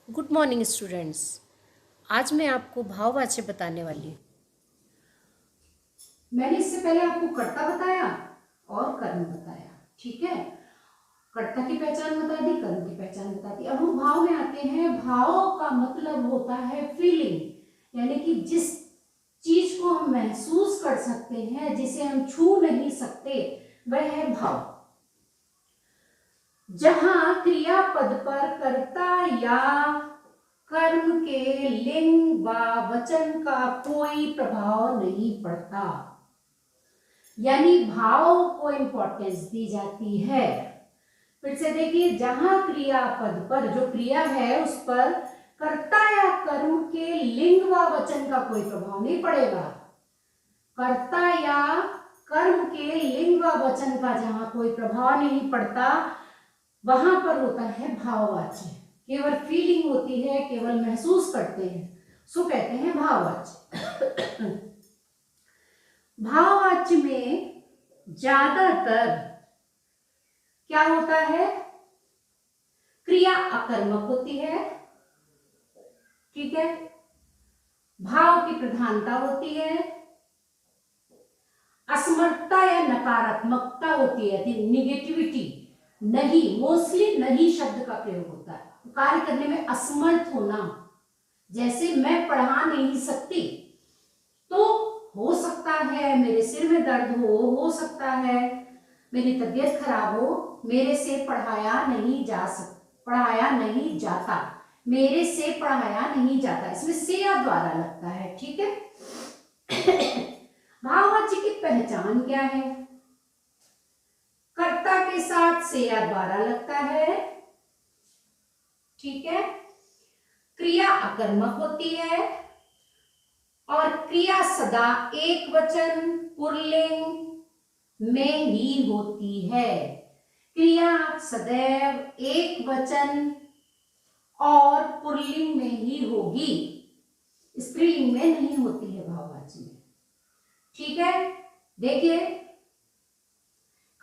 Good morning students. आज मैं आपको भाववाच्य बताने वाली हूँ। मैंने इससे पहले आपको कर्ता बताया और कर्म बताया, ठीक है। कर्ता की पहचान बता दी, कर्म की पहचान बता दी। अब हम भाव में आते हैं। भाव का मतलब होता है फीलिंग, यानी कि जिस चीज को हम महसूस कर सकते हैं, जिसे हम छू नहीं सकते, वह है भाव। जहां क्रियापद पर कर्ता या कर्म के लिंग व वचन का कोई प्रभाव नहीं पड़ता, यानी भाव को इंपॉर्टेंस दी जाती है। फिर से देखिए, जहां क्रियापद पर, जो क्रिया है उस पर कर्ता या कर्म के लिंग व वचन का कोई प्रभाव नहीं पड़ेगा। कर्ता या कर्म के लिंग व वचन का जहां कोई प्रभाव नहीं पड़ता, वहां पर होता है भाववाच्य। केवल फीलिंग होती है, केवल महसूस करते हैं, सो कहते हैं भाववाच्य। भाववाच्य में ज्यादातर क्या होता है? क्रिया आकर्मक होती है, ठीक है। भाव की प्रधानता होती है, असमर्थता या नकारात्मकता होती है, निगेटिविटी। नहीं, मोस्टली नहीं शब्द का प्रयोग होता है। कार्य करने में असमर्थ होना, जैसे मैं पढ़ा नहीं सकती, तो हो सकता है मेरे सिर में दर्द हो सकता है मेरी तबीयत खराब हो, मेरे से पढ़ाया नहीं जाता, मेरे से पढ़ाया नहीं जाता, इसमें से या द्वारा लगता है, ठीक है। भाववाच्य की पहचान क्या है? कर्ता के साथ से या द्वारा लगता है, ठीक है। क्रिया आकर्मक होती है और क्रिया सदा एक वचन पुल्लिंग में ही होती है। क्रिया सदैव एक वचन और पुल्लिंग में ही होगी, स्त्रीलिंग में नहीं होती है भाववाच्य में, ठीक है। देखिए,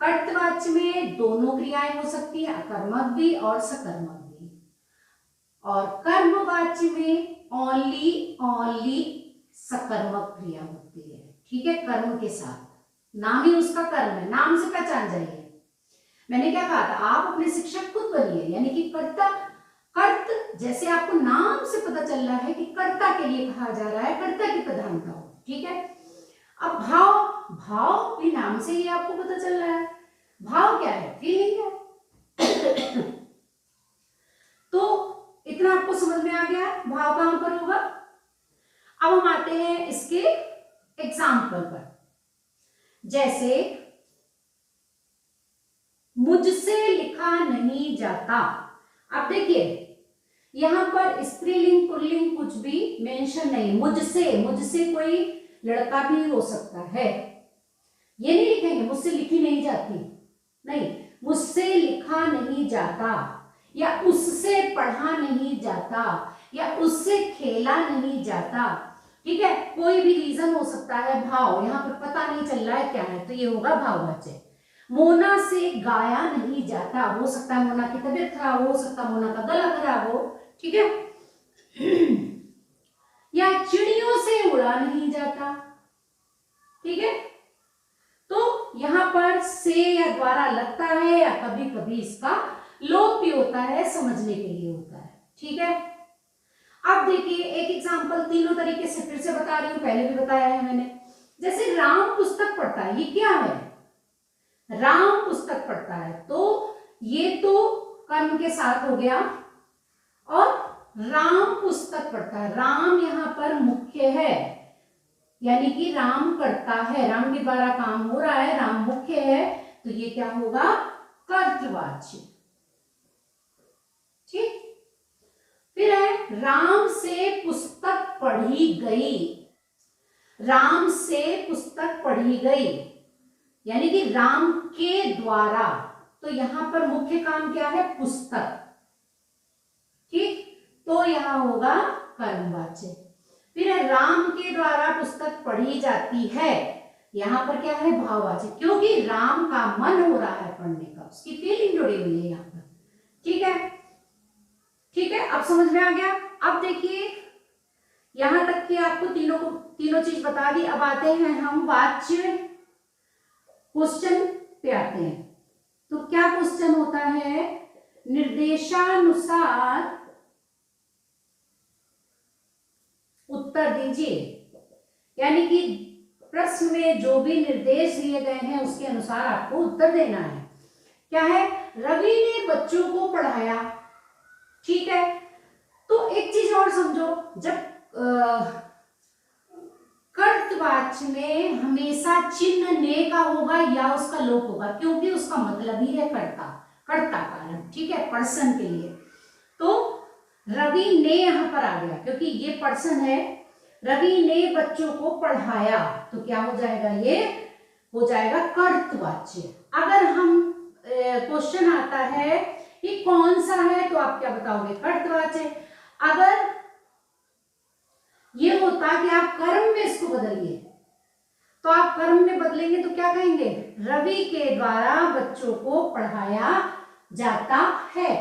कर्तवाच्य में दोनों क्रियाएं हो सकती है, अकर्मक भी और सकर्मक भी। और कर्मवाच्य में ओनली सकर्मक क्रिया होती है, ठीक है। कर्म के साथ, नाम ही उसका कर्म है, नाम से पहचान जाइए। मैंने क्या कहा था, आप अपने शिक्षक खुद बनिए, यानी कि कर्ता कर्त, जैसे आपको नाम से पता चल रहा है कि कर्ता के लिए कहा जा रहा है, कर्ता की प्रधानता हो, ठीक है। अब भाव भी नाम से ही आपको पता चल रहा है। भाव क्या है? फीलिंग है। तो इतना आपको समझ में आ गया, भाव कहां पर होगा। अब हम आते हैं इसके एग्जाम्पल पर। जैसे मुझसे लिखा नहीं जाता। अब देखिए, यहां पर स्त्रीलिंग पुल्लिंग कुछ भी मेंशन नहीं। मुझसे कोई लड़का भी हो सकता है, ये नहीं लिखेंगे मुझसे लिखी नहीं जाती, नहीं, मुझसे लिखा नहीं जाता, या उससे पढ़ा नहीं जाता, या उससे खेला नहीं जाता, ठीक है। कोई भी रीजन हो सकता है। भाव यहां पर पता नहीं चल रहा है क्या है, तो ये होगा भाववाच्य। मोना से गाया नहीं जाता, हो सकता है मोना की तबीयत खराब हो सकता है मोना का गला खराब हो, ठीक है। या चिड़ियों से उड़ा नहीं जाता, ठीक है। तो यहां पर से या द्वारा लगता है, या कभी कभी इसका लोप भी होता है, समझने के लिए होता है, ठीक है। अब देखिए एक एग्जांपल, तीनों तरीके से फिर से बता रही हूं, पहले भी बताया है मैंने। जैसे राम पुस्तक पढ़ता है, ये क्या है? राम पुस्तक पढ़ता है, तो ये तो कर्म के साथ हो गया। और राम पुस्तक पढ़ता है, राम यहां पर मुख्य है, यानी कि राम करता है, राम के द्वारा काम हो रहा है, राम मुख्य है, तो ये क्या होगा? कर्तवाच्य, ठीक। फिर है राम से पुस्तक पढ़ी गई। राम से पुस्तक पढ़ी गई, यानी कि राम के द्वारा, तो यहां पर मुख्य काम क्या है? पुस्तक, ठीक। तो यहां होगा कर्मवाच्य। फिर राम के द्वारा पुस्तक पढ़ी जाती है, यहां पर क्या है? भाववाच्य, क्योंकि राम का मन हो रहा है पढ़ने का, उसकी फीलिंग जुड़ी हुई है यहां पर, ठीक है। ठीक है, अब समझ में आ गया। अब देखिए यहां तक कि आपको तीनों चीज बता दी। अब आते हैं हम वाच्य क्वेश्चन पे आते हैं। तो क्या क्वेश्चन होता है, निर्देशानुसार उत्तर दीजिए। यानी कि प्रश्न में जो भी निर्देश दिए गए हैं उसके अनुसार आपको उत्तर देना है। क्या है, रवि ने बच्चों को पढ़ाया। ठीक है, तो एक चीज और समझो, जब कर्तवाच्य में हमेशा चिन्ह ने का होगा या उसका लोप होगा, क्योंकि उसका मतलब ही है कर्ता, कर्ता कारण। ठीक है, पर्सन के लिए। तो रवि ने यहां पर आ गया क्योंकि ये पर्सन है। रवि ने बच्चों को पढ़ाया, तो क्या हो जाएगा, ये हो जाएगा कर्तवाच्य। अगर हम क्वेश्चन आता है कि कौन सा है, तो आप क्या बताओगे, कर्तवाच्य। अगर ये होता कि आप कर्म में इसको बदलिए, तो आप कर्म में बदलेंगे तो क्या कहेंगे, रवि के द्वारा बच्चों को पढ़ाया जाता है।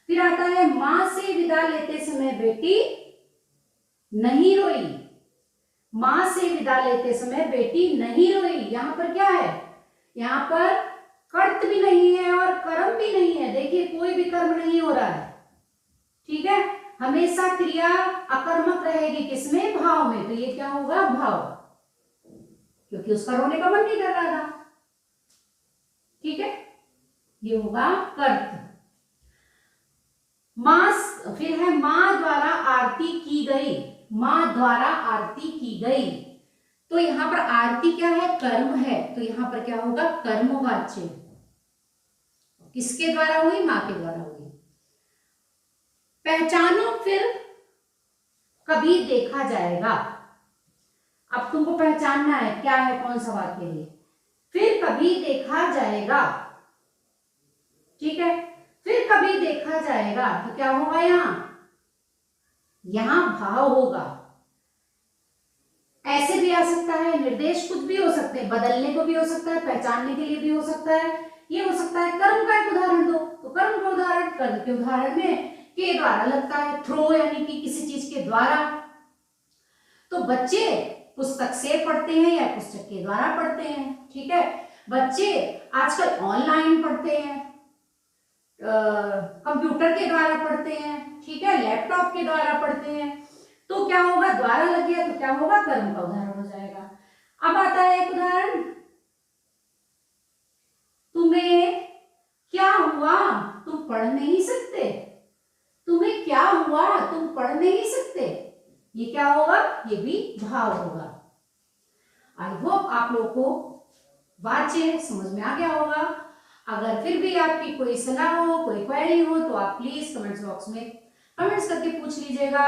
फिर आता है, मां से विदा लेते समय बेटी नहीं रोई। मां से विदा लेते समय बेटी नहीं रोई। यहां पर क्या है, यहां पर कर्त भी नहीं है और कर्म भी नहीं है। देखिए कोई भी कर्म नहीं हो रहा है। ठीक है, हमेशा क्रिया अकर्मक रहेगी, किसमें, भाव में। तो ये क्या होगा, भाव, क्योंकि उसका रोने का मन नहीं कर रहा था। ठीक है, ये होगा कर्त। मां, फिर है मां द्वारा आरती की गई। मां द्वारा आरती की गई, तो यहां पर आरती क्या है, कर्म है। तो यहां पर क्या होगा, कर्मवाच्य। किसके द्वारा हुई, मां के द्वारा हुई। पहचानो फिर कभी देखा जाएगा। अब तुमको पहचानना है क्या है, कौन सा वाक्य है। फिर कभी देखा जाएगा। ठीक है, फिर कभी देखा जाएगा, तो क्या होगा, यहां भाव होगा। ऐसे भी आ सकता है, निर्देश कुछ भी हो सकते हैं, बदलने को भी हो सकता है, पहचानने के लिए भी हो सकता है। ये हो सकता है कर्म का एक उदाहरण दो, तो कर्म का उदाहरण, कर्म के उदाहरण में के द्वारा लगता है, थ्रो यानी कि किसी चीज के द्वारा। तो बच्चे पुस्तक से पढ़ते हैं या पुस्तक के द्वारा पढ़ते हैं। ठीक है, बच्चे आजकल ऑनलाइन पढ़ते हैं, कंप्यूटर के द्वारा पढ़ते हैं। ठीक है, लैपटॉप के द्वारा पढ़ते हैं। तो क्या होगा, द्वारा लग गया, तो क्या होगा, कर्म का उदाहरण हो जाएगा। अब आता है एक उदाहरण, तुम्हें क्या हुआ, तुम पढ़ नहीं सकते। तुम्हें क्या हुआ, तुम पढ़ नहीं सकते। ये क्या होगा, ये भी भाव होगा। आई होप आप लोगों को वाच्य समझ में आ गया होगा। अगर फिर भी आपकी कोई सलाह हो, कोई क्वेरी हो, तो आप प्लीज कमेंट्स बॉक्स में कमेंट्स करके पूछ लीजिएगा।